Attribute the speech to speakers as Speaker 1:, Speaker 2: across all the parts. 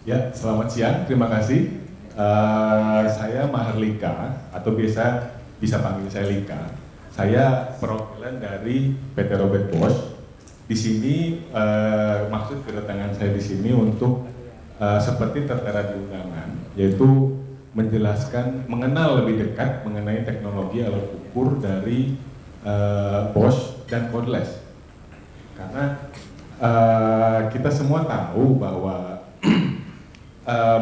Speaker 1: Ya, selamat siang. Terima kasih. Saya Mahardika atau biasa bisa panggil saya Lika. Saya perwakilan dari PT Robert Bosch. Di sini maksud kedatangan saya di sini untuk seperti tertera di undangan, yaitu menjelaskan, mengenal lebih dekat mengenai teknologi alat ukur dari Bosch dan Cordless. Karena kita semua tahu bahwa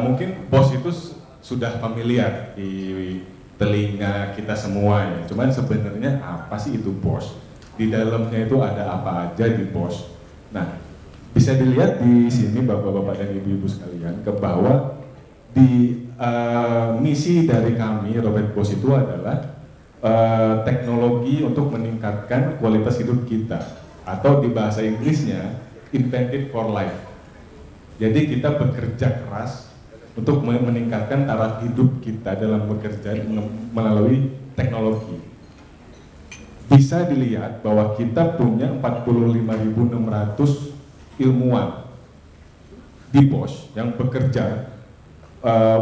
Speaker 1: mungkin Bosch itu sudah familiar di telinga kita semua ya. Cuman sebenarnya apa sih itu Bosch? Di dalamnya itu ada apa aja di Bosch? Nah, bisa dilihat di sini bapak-bapak dan ibu-ibu sekalian ke bawah di misi dari kami Robert Bosch itu adalah teknologi untuk meningkatkan kualitas hidup kita, atau di bahasa Inggrisnya invented for life. Jadi kita bekerja keras untuk meningkatkan taraf hidup kita dalam bekerja melalui teknologi. Bisa dilihat bahwa kita punya 45.600 ilmuwan di Bosch yang bekerja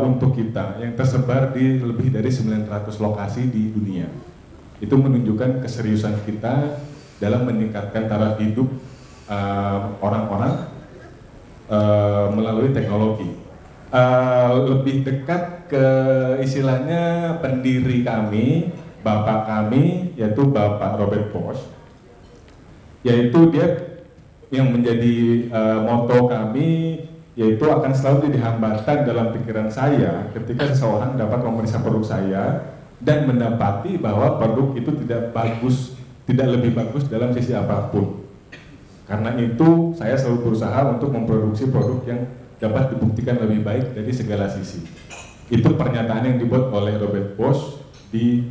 Speaker 1: untuk kita, yang tersebar di lebih dari 900 lokasi di dunia. Itu menunjukkan keseriusan kita dalam meningkatkan taraf hidup orang-orang melalui teknologi. Lebih dekat ke istilahnya pendiri kami, bapak kami, yaitu Bapak Robert Bosch, yaitu dia yang menjadi moto kami, yaitu akan selalu jadi hambatan dalam pikiran saya ketika seseorang dapat memeriksa produk saya dan mendapati bahwa produk itu tidak bagus, tidak lebih bagus dalam sisi apapun. Karena itu saya selalu berusaha untuk memproduksi produk yang dapat dibuktikan lebih baik dari segala sisi. Itu pernyataan yang dibuat oleh Robert Bosch di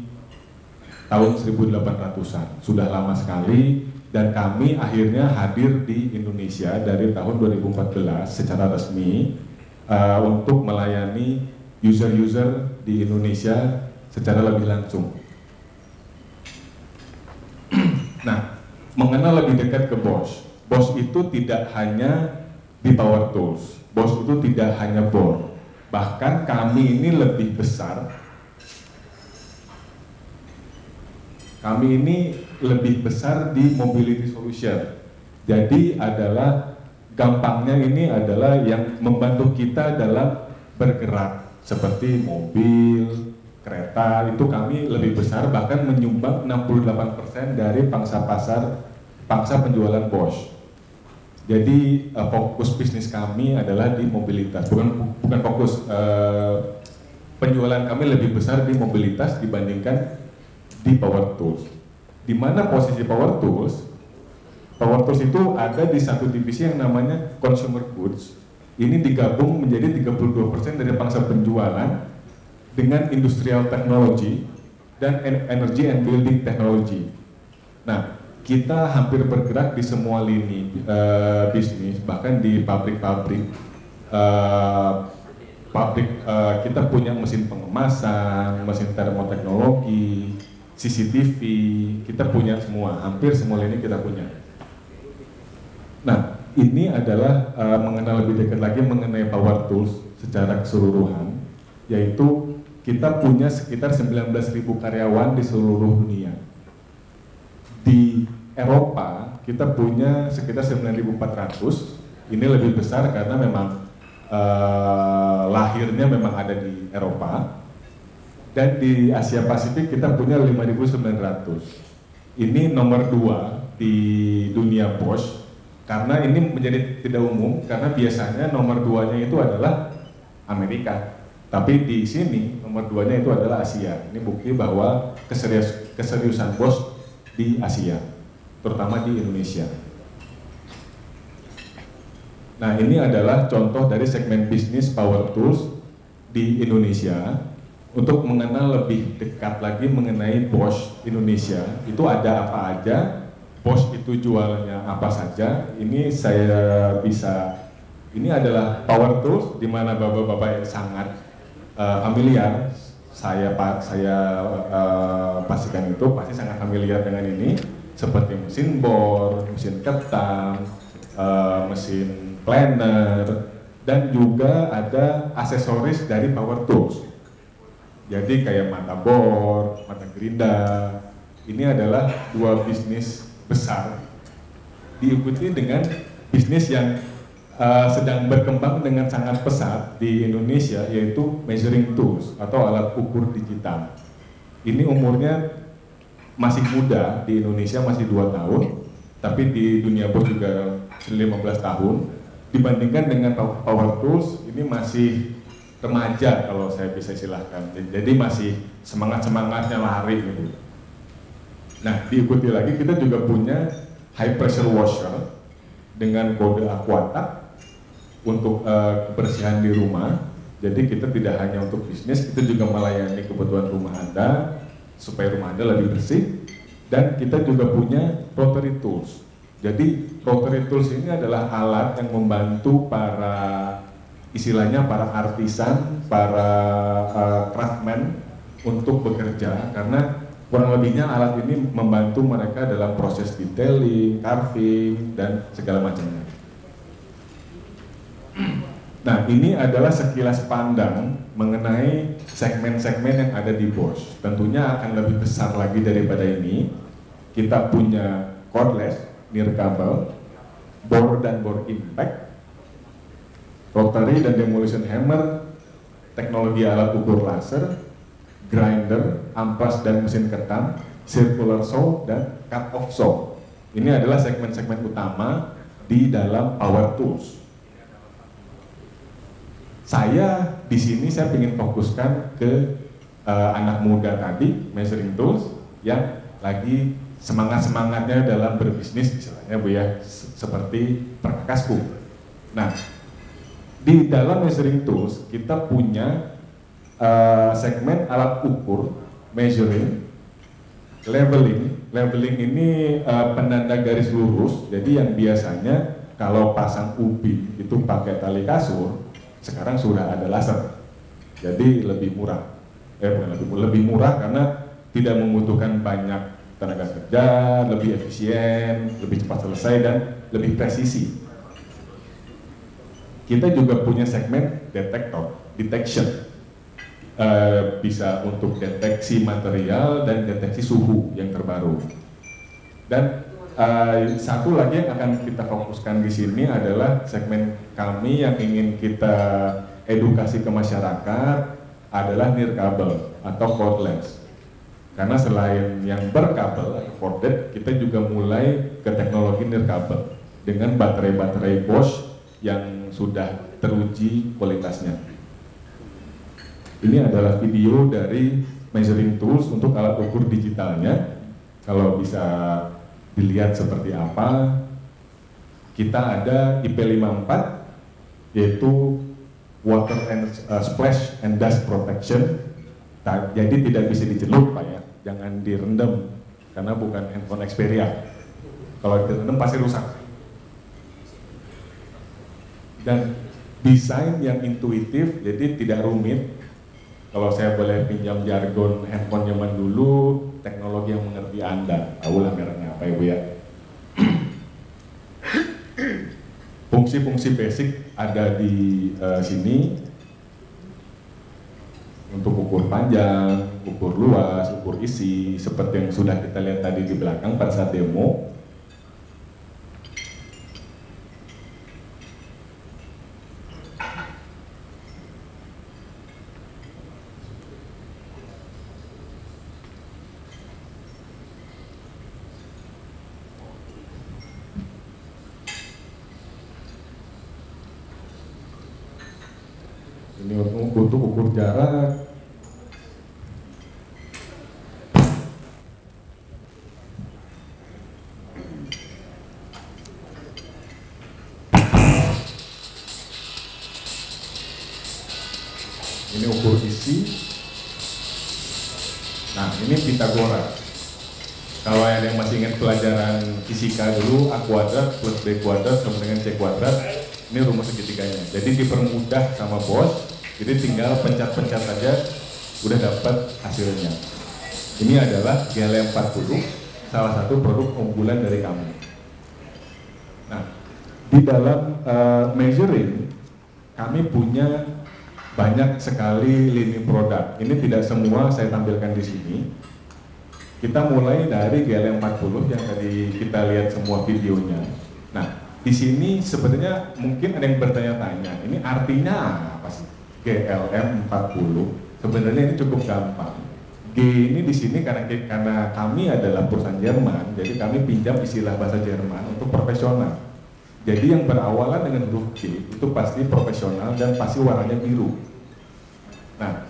Speaker 1: tahun 1800-an. Sudah lama sekali, dan kami akhirnya hadir di Indonesia dari tahun 2014 secara resmi untuk melayani user-user di Indonesia secara lebih langsung. Nah, mengenal lebih dekat ke Bosch. Bosch itu tidak hanya di power tools, Bosch itu tidak hanya bor, bahkan kami ini lebih besar. Kami ini lebih besar di mobility solution. Jadi adalah gampangnya ini adalah yang membantu kita dalam bergerak seperti mobil, kereta, itu kami lebih besar, bahkan menyumbang 68% dari pangsa pasar, pangsa penjualan Bosch. Jadi fokus bisnis kami adalah di mobilitas, bukan fokus, penjualan kami lebih besar di mobilitas dibandingkan di power tools. Di mana posisi power tools? Power tools itu ada di satu divisi yang namanya consumer goods. Ini digabung menjadi 32% dari pangsa penjualan dengan industrial technology dan energy and building technology. Nah, kita hampir bergerak di semua lini bisnis, bahkan di pabrik-pabrik. Kita punya mesin pengemasan, mesin termoteknologi, CCTV, kita punya semua, hampir semua lini kita punya. Nah, ini adalah mengenal lebih dekat lagi mengenai power tools secara keseluruhan, yaitu kita punya sekitar 19.000 karyawan di seluruh dunia. Di Eropa kita punya sekitar 9.400. Ini lebih besar karena memang lahirnya memang ada di Eropa. Dan di Asia Pasifik kita punya 5.900. Ini nomor 2 di dunia Bosch, karena ini menjadi tidak umum karena biasanya nomor 2-nya itu adalah Amerika. Tapi di sini nomor 2-nya itu adalah Asia. Ini bukti bahwa keseriusan Bosch di Asia, terutama di Indonesia. Nah, ini adalah contoh dari segmen bisnis power tools di Indonesia. Untuk mengenal lebih dekat lagi mengenai Bosch Indonesia, itu ada apa aja, Bosch itu jualnya apa saja. Ini saya bisa, ini adalah power tools di mana bapak-bapak yang sangat familiar. Saya pastikan itu pasti sangat familiar dengan ini, seperti mesin bor, mesin ketam, mesin planer, dan juga ada aksesoris dari power tools. Jadi kayak mata bor, mata gerinda. Ini adalah dua bisnis besar, diikuti dengan bisnis yang sedang berkembang dengan sangat pesat di Indonesia, yaitu measuring tools atau alat ukur digital. Ini umurnya masih muda, di Indonesia masih 2 tahun, tapi di dunia bos juga 15 tahun. Dibandingkan dengan power tools, ini masih remaja kalau saya bisa istilahkan. Jadi masih semangat-semangatnya lari gitu. Nah, diikuti lagi kita juga punya high pressure washer dengan kode Aquata untuk kebersihan di rumah. Jadi kita tidak hanya untuk bisnis, kita juga melayani kebutuhan rumah Anda supaya rumah Anda lebih bersih. Dan kita juga punya rotary tools. Jadi rotary tools ini adalah alat yang membantu para, istilahnya para artisan, para craftsman untuk bekerja, karena kurang lebihnya alat ini membantu mereka dalam proses detailing, carving, dan segala macamnya. Nah, ini adalah sekilas pandang mengenai segmen-segmen yang ada di Bosch. Tentunya akan lebih besar lagi daripada ini. Kita punya cordless, nirkabel, bore dan bore impact, rotary dan demolition hammer, teknologi alat ukur laser, grinder, amplas dan mesin ketam, circular saw, dan cut off saw. Ini adalah segmen-segmen utama di dalam power tools. Saya di sini saya ingin fokuskan ke anak muda tadi, measuring tools, yang lagi semangat-semangatnya dalam berbisnis, misalnya Bu ya, seperti perkakasku. Nah, di dalam measuring tools kita punya segmen alat ukur, measuring, leveling. Leveling ini penanda garis lurus. Jadi yang biasanya kalau pasang ubin itu pakai tali kasur, sekarang sudah ada laser. Jadi lebih murah. Lebih murah karena tidak membutuhkan banyak tenaga kerja, lebih efisien, lebih cepat selesai, dan lebih presisi. Kita juga punya segmen detektor, detection. Bisa untuk deteksi material dan deteksi suhu yang terbaru. Dan satu lagi yang akan kita fokuskan di sini adalah segmen kami yang ingin kita edukasi ke masyarakat adalah nirkabel atau cordless. Karena selain yang berkabel atau corded, kita juga mulai ke teknologi nirkabel dengan baterai-baterai Bosch yang sudah teruji kualitasnya. Ini adalah video dari measuring tools untuk alat ukur digitalnya. Kalau bisa dilihat seperti apa, kita ada IP54, yaitu water and splash and dust protection. Jadi tidak bisa dicelup Pak ya, jangan direndam karena bukan handphone Xperia. Kalau direndam pasti rusak. Dan desain yang intuitif, jadi tidak rumit. Kalau saya boleh pinjam jargon handphone zaman dulu, teknologi yang mengerti Anda. Tahulah mereknya apa Ibu ya. Fungsi-fungsi basic ada di sini untuk ukur panjang, ukur luas, ukur isi, seperti yang sudah kita lihat tadi di belakang pada saat demo. Ini untuk ukur jarak. Ini ukur isi. Nah, ini Pythagoras. Kalau ada yang masih ingat pelajaran fisika dulu, A kuadrat plus B kuadrat sama dengan C kuadrat, ini rumus segitiganya. Jadi dipermudah sama Bosch. Jadi tinggal pencet-pencet saja, udah dapat hasilnya. Ini adalah GL40, salah satu produk unggulan dari kami. Nah, di dalam measuring, kami punya banyak sekali lini produk. Ini tidak semua saya tampilkan di sini. Kita mulai dari GLM40 yang tadi kita lihat semua videonya. Nah, di sini sebenarnya mungkin ada yang bertanya-tanya, ini artinya apa sih GLM40? Sebenarnya ini cukup gampang. G ini di sini karena kami adalah perusahaan Jerman, jadi kami pinjam istilah bahasa Jerman untuk profesional. Jadi yang berawalan dengan huruf G itu pasti profesional dan pasti warnanya biru. Nah,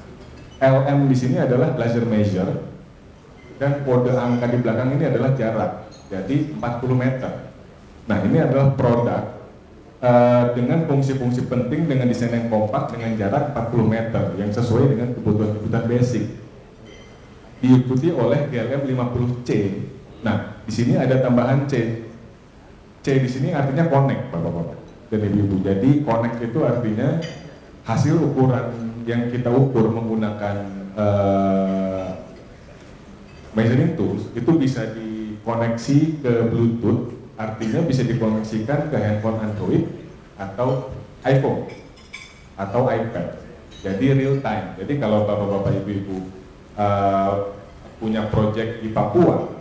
Speaker 1: LM di sini adalah laser measure dan kode angka di belakang ini adalah jarak, jadi 40 meter. Nah, ini adalah produk dengan fungsi-fungsi penting dengan desain yang kompak dengan jarak 40 meter yang sesuai dengan kebutuhan basic. Diikuti oleh GLM 50C. Nah, di sini ada tambahan C. C di sini artinya connect, Bapak-bapak dan Ibu-ibu. Jadi connect itu artinya hasil ukuran yang kita ukur menggunakan measuring tools itu bisa dikoneksi ke Bluetooth, artinya bisa dikoneksikan ke handphone Android atau iPhone atau iPad. Jadi real time. Jadi kalau Bapak-bapak Ibu-ibu punya proyek di Papua,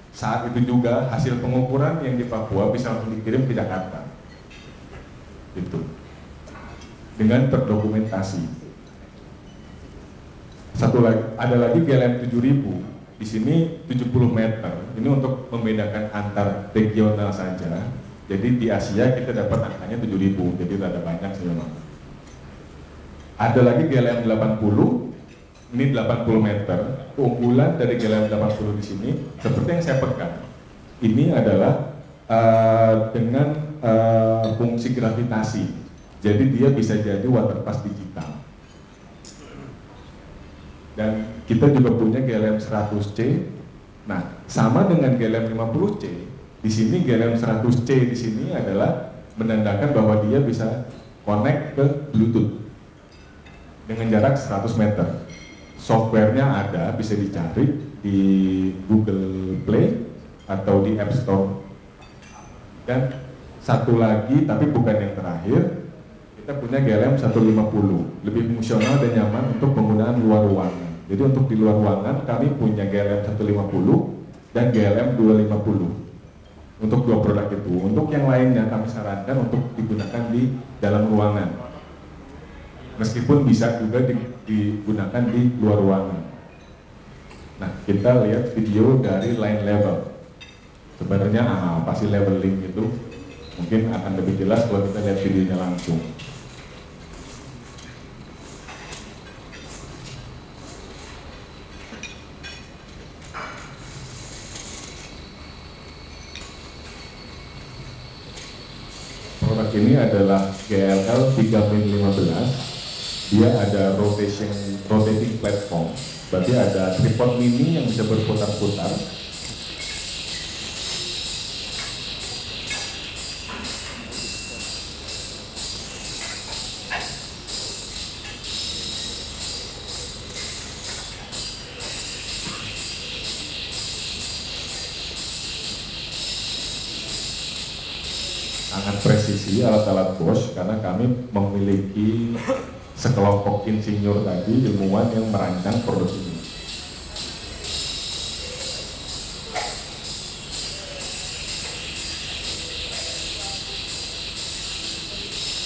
Speaker 1: saat itu juga hasil pengukuran yang di Papua bisa langsung dikirim ke Jakarta, gitu, dengan terdokumentasi. Satu lagi, ada lagi GLM 7000, di sini 70 meter. Ini untuk membedakan antar regional saja. Jadi di Asia kita dapat angkanya 7000, jadi ada banyak sih memang. Ada lagi GLM 80. Ini 80 meter. Keunggulan dari GLM 80 di sini, seperti yang saya pegang, ini adalah dengan fungsi gravitasi. Jadi dia bisa jadi waterpass digital. Dan kita juga punya GLM 100C. Nah, sama dengan GLM 50C, di sini GLM 100C di sini adalah menandakan bahwa dia bisa connect ke Bluetooth dengan jarak 100 meter. Softwarenya ada, bisa dicari di Google Play atau di App Store. Dan satu lagi, tapi bukan yang terakhir, kita punya GLM 150, lebih fungsional dan nyaman untuk penggunaan luar ruangan. Jadi untuk di luar ruangan kami punya GLM 150 dan GLM 250 untuk dua produk itu. Untuk yang lainnya kami sarankan untuk digunakan di dalam ruangan, meskipun bisa juga digunakan di luar ruangan. Nah, kita lihat video dari line level. Sebenarnya apa sih leveling itu? Mungkin akan lebih jelas kalau kita lihat videonya langsung. Produk ini adalah GLL 3min15. Dia ada rotating platform, berarti ada tripod mini yang bisa berputar-putar. Sangat presisi alat-alat Bosch karena kami memiliki sekelompok insinyur tadi, ilmuwan yang merancang produk ini.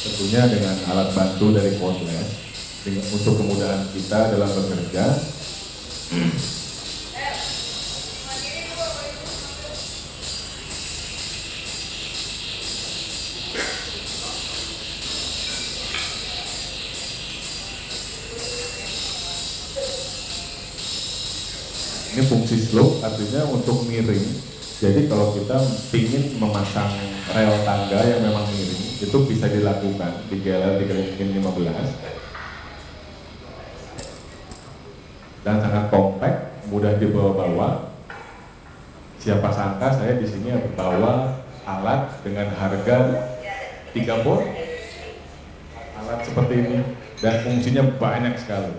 Speaker 1: Tentunya dengan alat bantu dari Cordless untuk kemudahan kita dalam bekerja. Ini fungsi slope, artinya untuk miring. Jadi kalau kita ingin memasang rel tangga yang memang miring, itu bisa dilakukan di GLL 3min15. Dan sangat kompak, mudah dibawa-bawa. Siapa sangka saya di sini bawa alat dengan harga 3 volt, alat seperti ini, dan fungsinya banyak sekali.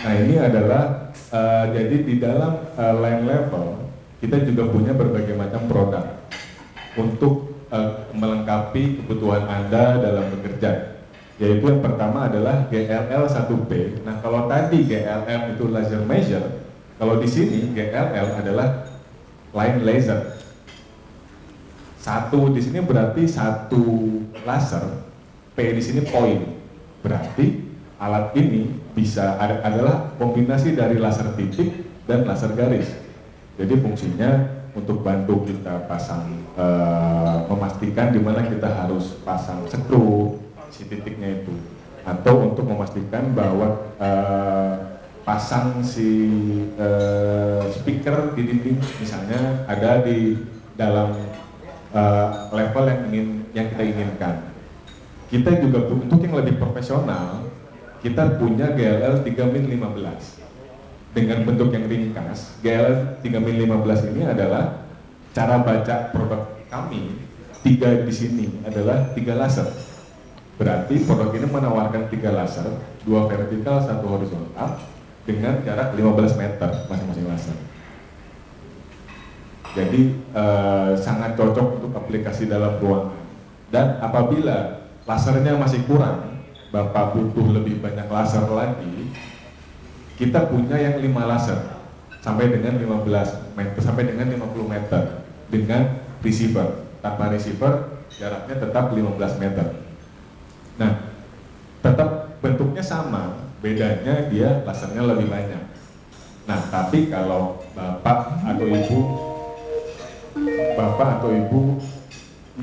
Speaker 1: Nah, ini adalah Jadi di dalam line level kita juga punya berbagai macam produk untuk melengkapi kebutuhan Anda dalam bekerja. Yaitu yang pertama adalah GLL 1P. Nah, kalau tadi GLM itu laser measure, kalau di sini GLL adalah line laser. Satu di sini berarti satu laser, P di sini point. Berarti alat ini bisa adalah kombinasi dari laser titik dan laser garis. Jadi fungsinya untuk bantu kita pasang, memastikan di mana kita harus pasang skru si titiknya itu, atau untuk memastikan bahwa pasang si speaker di dinding misalnya ada di dalam level yang kita inginkan. Kita juga untuk yang lebih profesional, kita punya GLL 3min15 dengan bentuk yang ringkas. GLL 3min15 ini adalah cara baca produk kami. Tiga di sini adalah 3 laser. Berarti produk ini menawarkan 3 laser, 2 vertikal, 1 horizontal dengan jarak 15 meter masing-masing laser. Jadi sangat cocok untuk aplikasi dalam ruangan. Dan apabila lasernya masih kurang, Bapak butuh lebih banyak laser lagi, kita punya yang 5 laser sampai dengan 15 meter sampai dengan 50 meter dengan receiver. Tanpa receiver jaraknya tetap 15 meter. Nah, tetap bentuknya sama, bedanya dia lasernya lebih banyak. Nah, tapi kalau Bapak atau Ibu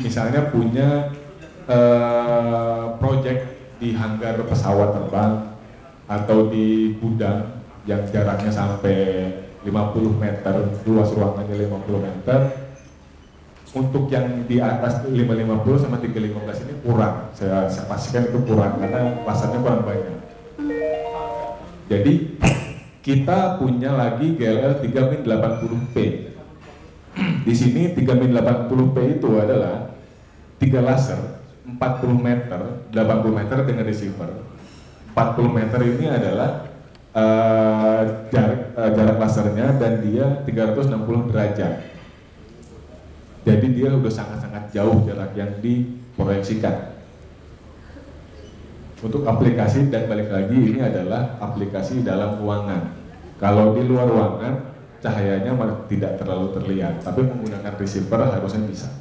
Speaker 1: misalnya punya project di hanggar pesawat terbang atau di gudang yang jaraknya sampai 50 meter, luas ruangannya 50 meter, untuk yang di atas 550 sama 315 ini kurang, saya pastikan itu kurang karena lasernya kurang banyak. Jadi kita punya lagi GLL 3min80P. Di sini 3min80P itu adalah 3 laser 40 meter, 80 meter dengan receiver. 40 meter ini adalah jarak lasernya dan dia 360 derajat. Jadi dia udah sangat-sangat jauh jarak yang diproyeksikan. Untuk aplikasi, dan balik lagi ini adalah aplikasi dalam ruangan. Kalau di luar ruangan cahayanya tidak terlalu terlihat, tapi menggunakan receiver harusnya bisa.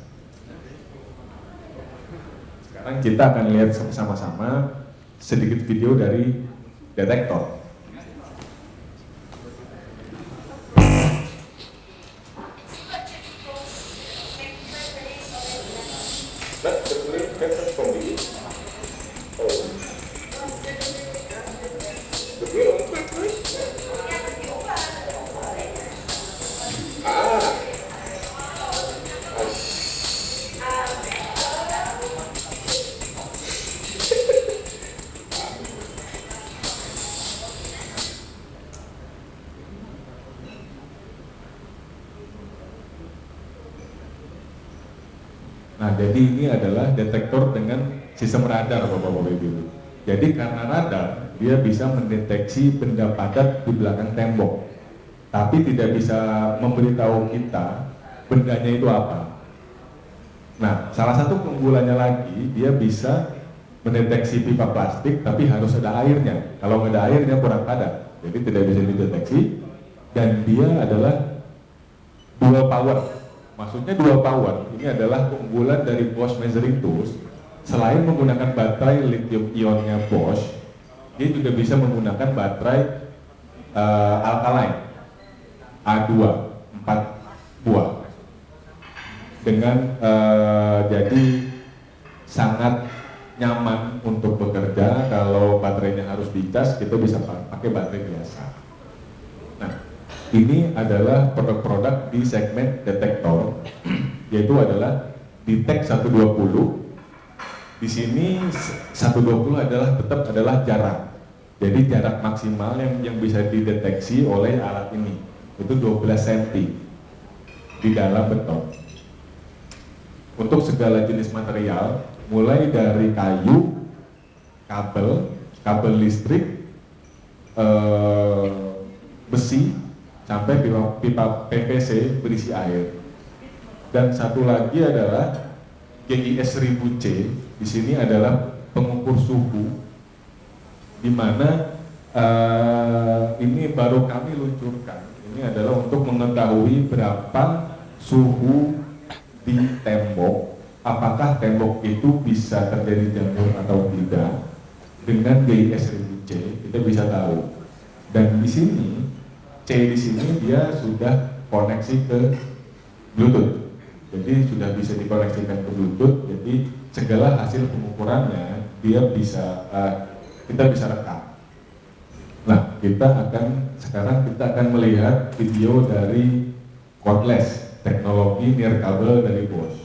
Speaker 1: Sekarang kita akan lihat sama-sama sedikit video dari detektor. Nah, jadi ini adalah detektor dengan sistem radar, Bapak-Bapak Ibu. Jadi karena radar, dia bisa mendeteksi benda padat di belakang tembok, tapi tidak bisa memberitahu kita bendanya itu apa. Nah, salah satu keunggulannya lagi, dia bisa mendeteksi pipa plastik, tapi harus ada airnya. Kalau nggak ada airnya kurang padat, jadi tidak bisa dideteksi. Dan dia adalah dual power. Maksudnya dual power, ini adalah keunggulan dari Bosch Measuring Tools. Selain menggunakan baterai lithium ionnya Bosch, dia juga bisa menggunakan baterai alkaline A2 4 buah. Dengan jadi sangat nyaman untuk bekerja. Kalau baterainya harus dicas, kita bisa pakai baterai biasa. Nah, ini adalah produk-produk di segmen detektor, yaitu adalah Detect 120. Di sini 120 tetap adalah jarak. Jadi jarak maksimal yang bisa dideteksi oleh alat ini itu 12 cm di dalam beton. Untuk segala jenis material, mulai dari kayu, kabel listrik, besi sampai pipa PVC berisi air. Dan satu lagi adalah GIS 1000C. Di sini adalah pengukur suhu, di mana ini baru kami luncurkan. Ini adalah untuk mengetahui berapa suhu di tembok, apakah tembok itu bisa terjadi jamur atau tidak. Dengan GIS 1000C kita bisa tahu. Dan di sini C di sini dia sudah koneksi ke Bluetooth. Jadi sudah bisa dikoneksikan ke Bluetooth. Jadi segala hasil pengukurannya dia bisa kita bisa rekam. Nah, sekarang kita akan melihat video dari cordless, teknologi nirkabel dari Bosch.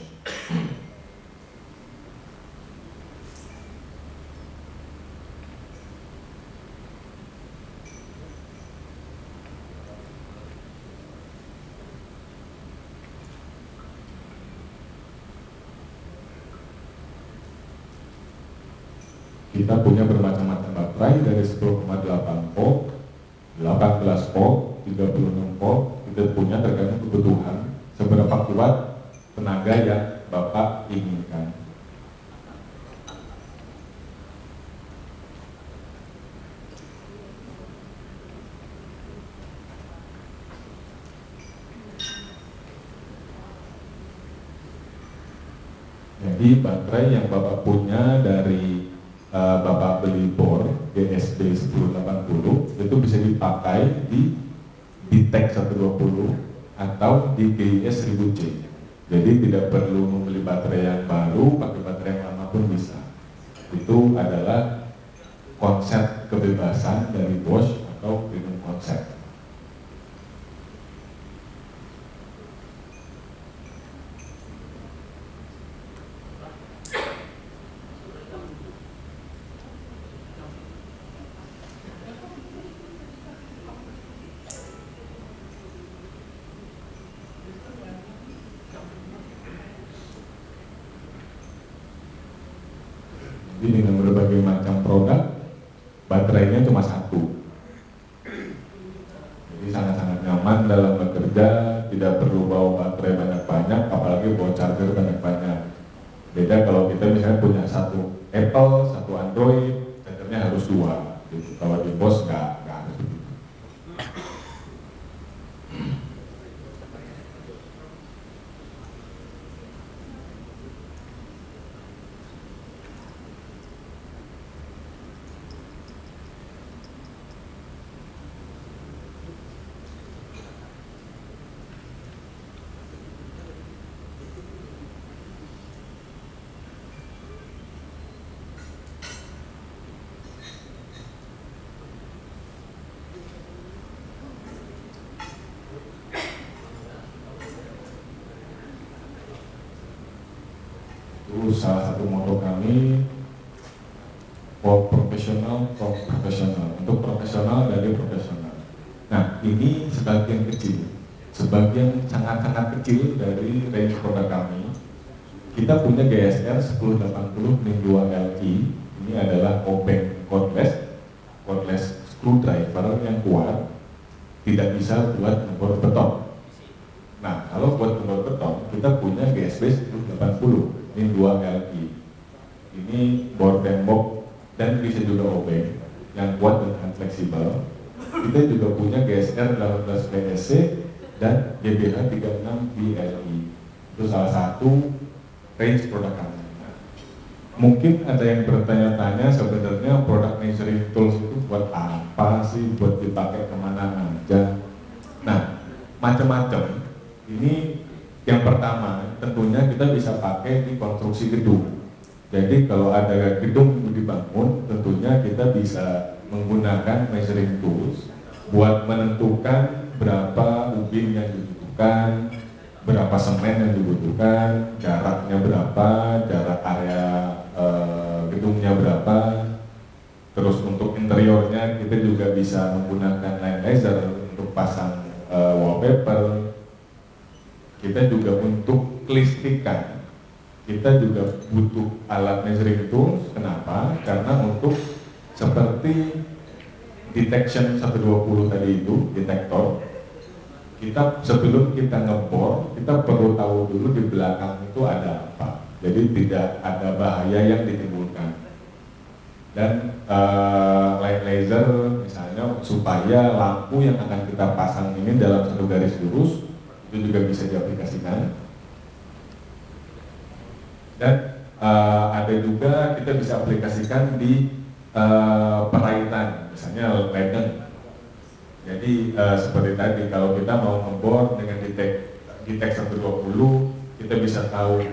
Speaker 1: Kita punya bermacam-macam baterai dari 10,8 volt, 18 volt, 36 volt. Kita punya tergantung kebutuhan seberapa kuat tenaga yang Bapak inginkan. Jadi baterai yang Bapak punya dari Bapak beli bor GSB 1080 itu bisa dipakai di TEK 120 atau di GIS 1000C. Jadi tidak perlu membeli baterai yang baru, pakai baterai yang lama pun bisa. Itu adalah konsep kebebasan dari Bosch atau freedom concept. Jadi dengan berbagai macam produk, baterainya cuma satu. Jadi sangat-sangat nyaman dalam bekerja, tidak perlu bawa baterai banyak-banyak, apalagi bawa charger banyak-banyak. Beda kalau kita misalnya punya satu Apple, satu Android, chargernya harus dua. Gitu. Kalau di Bosch nggak harus begitu. Itu salah satu moto kami, for profesional, untuk profesional dari profesional. Nah, ini sebagian kecil, sebagian sangat-sangat kecil dari range produk kami. Kita punya GSR 1080 min 2 Li. Ini adalah open cordless screwdriver yang kuat, tidak bisa buat ngebor beton. Nah, kalau buat ngebor beton, kita punya GSB 1080 min 2 Li. Ini bor tembok dan bisa juga obeng yang kuat dan fleksibel. Kita juga punya GSR 18 PSC dan GBH 36 BLI. Itu salah satu range produk kami. Mungkin ada yang bertanya-tanya sebenarnya produk measuring tools itu buat apa sih, buat dipakai kemana aja. Nah, macam-macam. Ini yang pertama, tentunya kita bisa pakai di konstruksi gedung. Jadi kalau ada gedung dibangun, tentunya kita bisa menggunakan measuring tools buat menentukan berapa ubin yang dibutuhkan, berapa semen yang dibutuhkan, jaraknya berapa, jarak area gedungnya berapa. Terus untuk interiornya kita juga bisa menggunakan line laser untuk pasang wallpaper. Kita juga untuk kelistrikan, kita juga butuh alat measuring tools. Kenapa? Karena untuk seperti detection 120 tadi itu, detektor, kita sebelum kita ngebor, kita perlu tahu dulu di belakang itu ada apa. Jadi tidak ada bahaya yang ditimbulkan. Dan light laser misalnya supaya lampu yang akan kita pasang ini dalam satu garis lurus itu juga bisa diaplikasikan. Dan ada juga kita bisa aplikasikan di perairan, misalnya ledeng. Jadi seperti tadi, kalau kita mau ngebor dengan detek 120, kita bisa tahu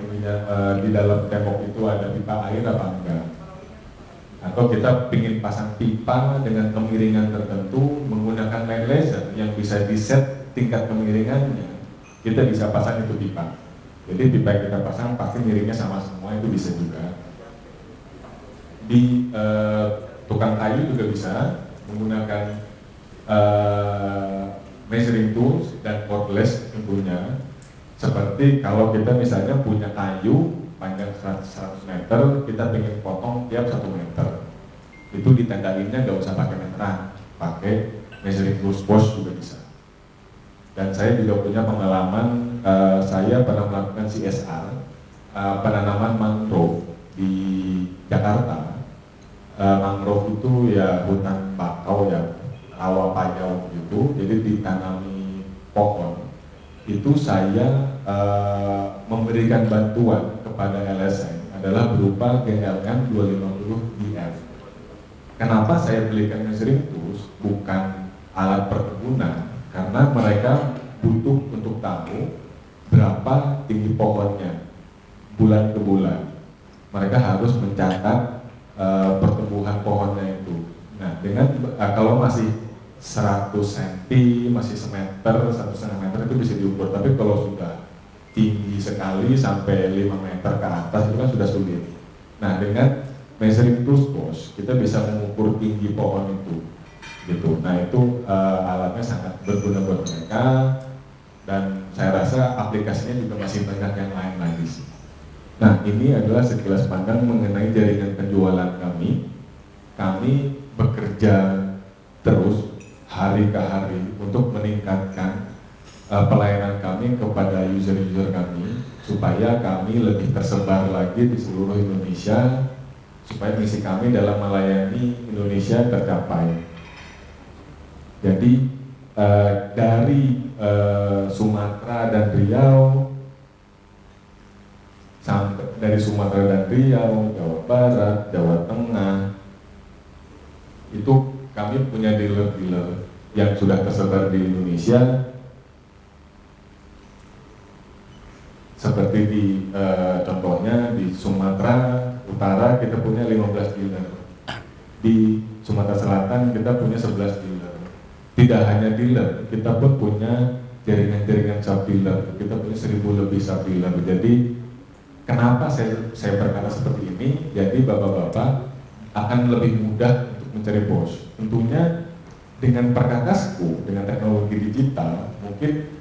Speaker 1: di dalam tembok itu ada pipa air apa enggak. Atau kita ingin pasang pipa dengan kemiringan tertentu menggunakan light laser yang bisa di-set tingkat kemiringannya, kita bisa pasang itu pipa. Jadi pipa yang kita pasang pasti miringnya sama semua, itu bisa juga. Di tukang kayu juga bisa menggunakan measuring tools dan cordless tentunya. Seperti kalau kita misalnya punya kayu panjang 100 meter, kita ingin potong tiap 1 meter, itu ditandainnya nggak usah pakai meteran, pakai measuring tools boss juga bisa. Dan saya juga punya pengalaman, saya pernah melakukan CSR penanaman mangrove di Jakarta. Mangrove itu ya hutan bakau ya, rawa payau gitu, jadi ditanami pohon. Itu saya memberikan bantuan kepada LSM adalah berupa GLM 250DF. Kenapa saya belikan measuring tools bukan alat perkebunan? Karena mereka butuh untuk tahu berapa tinggi pohonnya bulan ke bulan. Mereka harus mencatat pertumbuhan pohonnya itu. Nah, dengan kalau masih 100 cm, masih semeter, 1,5 meter itu bisa diukur. Tapi kalau sudah tinggi sekali sampai 5 meter ke atas itu kan sudah sulit. Nah, dengan measuring tools boss kita bisa mengukur tinggi pohon itu, gitu. Nah, itu alatnya sangat berguna buat mereka, dan saya rasa aplikasinya juga masih banyak yang lain lagi sih. Nah, ini adalah sekilas pandang mengenai jaringan penjualan kami. Kami bekerja terus hari ke hari untuk meningkatkan pelayanan kami kepada user-user kami, supaya kami lebih tersebar lagi di seluruh Indonesia, supaya misi kami dalam melayani Indonesia tercapai. Jadi dari Sumatera dan Riau, sampai dari Sumatera dan Riau, Jawa Barat, Jawa Tengah, itu kami punya dealer-dealer yang sudah tersebar di Indonesia. Seperti di contohnya di Sumatera Utara kita punya 15 dealer, di Sumatera Selatan kita punya 11 dealer. Tidak hanya dealer, kita pun punya jaringan-jaringan sub dealer, kita punya 1000 lebih sub dealer. Jadi kenapa saya berkata seperti ini? Jadi bapak-bapak akan lebih mudah untuk mencari bos. Tentunya dengan Perkakasku, dengan teknologi digital, mungkin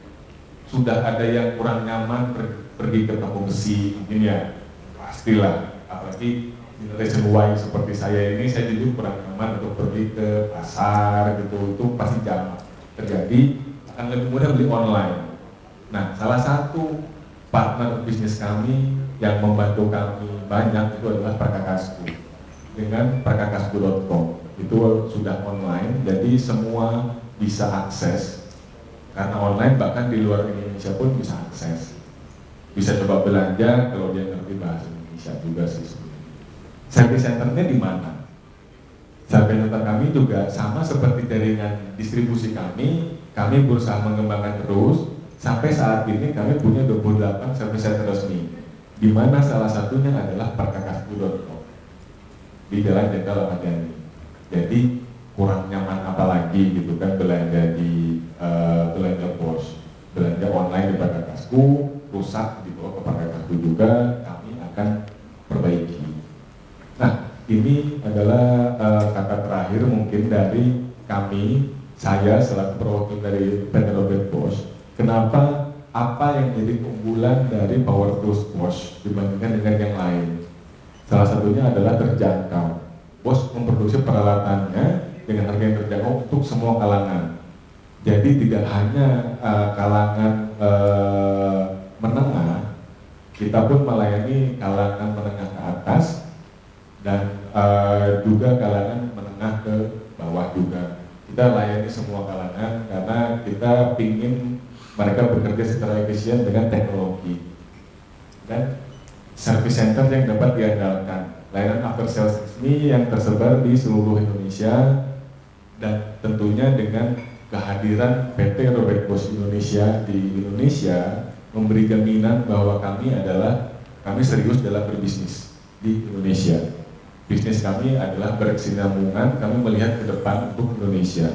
Speaker 1: sudah ada yang kurang nyaman pergi ke toko besi, mungkin ya pastilah. Apalagi generation Y seperti saya ini, saya jadi kurang nyaman untuk pergi ke pasar gitu, itu pasti jamak terjadi, akan lebih mudah beli online. Nah, salah satu partner bisnis kami yang membantu kami banyak itu adalah Perkakasku. Dengan perkakasku.com itu sudah online, jadi semua bisa akses. Karena online, bahkan di luar Indonesia pun bisa akses. Bisa coba belanja kalau dia ngerti bahasa Indonesia juga sih sebenarnya. Service centernya di mana? Service center kami juga sama seperti jaringan distribusi kami berusaha mengembangkan terus. Sampai saat ini kami punya 28 service center resmi, di mana salah satunya adalah perkakasku.com di Jalan Jenderal Ahmad Yani. Jadi kurang nyaman apalagi gitu kan belanja di belanja pos, belanja online di Perkakasku, rusak dibawa ke Perkakasku juga, kami akan perbaiki. Nah, ini adalah kata terakhir mungkin dari kami, saya selaku perwakilan dari PT Robert Bosch. Kenapa, apa yang jadi keunggulan dari Power Tools Bosch dibandingkan dengan yang lain? Salah satunya adalah terjangkau. Bosch memproduksi peralatannya dengan harga yang terjangkau untuk semua kalangan. Jadi tidak hanya kalangan menengah, kita pun melayani kalangan menengah ke atas dan juga kalangan menengah ke bawah juga. Kita layani semua kalangan karena kita ingin mereka bekerja secara efisien dengan teknologi dan service center yang dapat diandalkan. Layanan after sales resmi yang tersebar di seluruh Indonesia dan tentunya dengan kehadiran PT Robert Bosch Indonesia di Indonesia memberi jaminan bahwa kami serius dalam berbisnis di Indonesia. Bisnis kami adalah berkesinambungan, kami melihat ke depan untuk Indonesia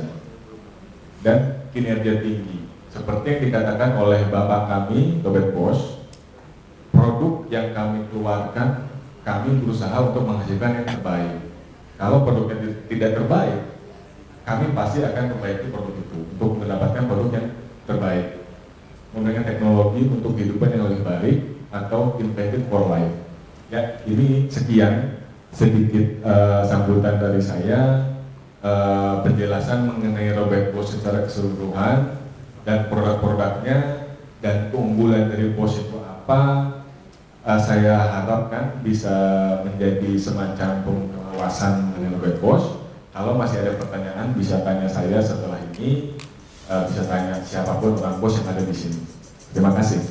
Speaker 1: dan kinerja tinggi. Seperti yang dikatakan oleh Bapak kami, Robert Bosch, produk yang kami keluarkan, kami berusaha untuk menghasilkan yang terbaik. Kalau produknya tidak terbaik, kami pasti akan memperbaiki produk itu untuk mendapatkan produk yang terbaik, menggunakan teknologi untuk kehidupan yang lebih baik atau invented for life. Ya, ini sekian sedikit sambutan dari saya, penjelasan mengenai Robert Bosch secara keseluruhan dan produk-produknya dan keunggulan dari Bosch itu apa. Saya harapkan bisa menjadi semacam pengawasan mengenai Robert Bosch. Kalau masih ada pertanyaan bisa tanya saya setelah ini, bisa tanya siapapun orang Bosch yang ada di sini. Terima kasih.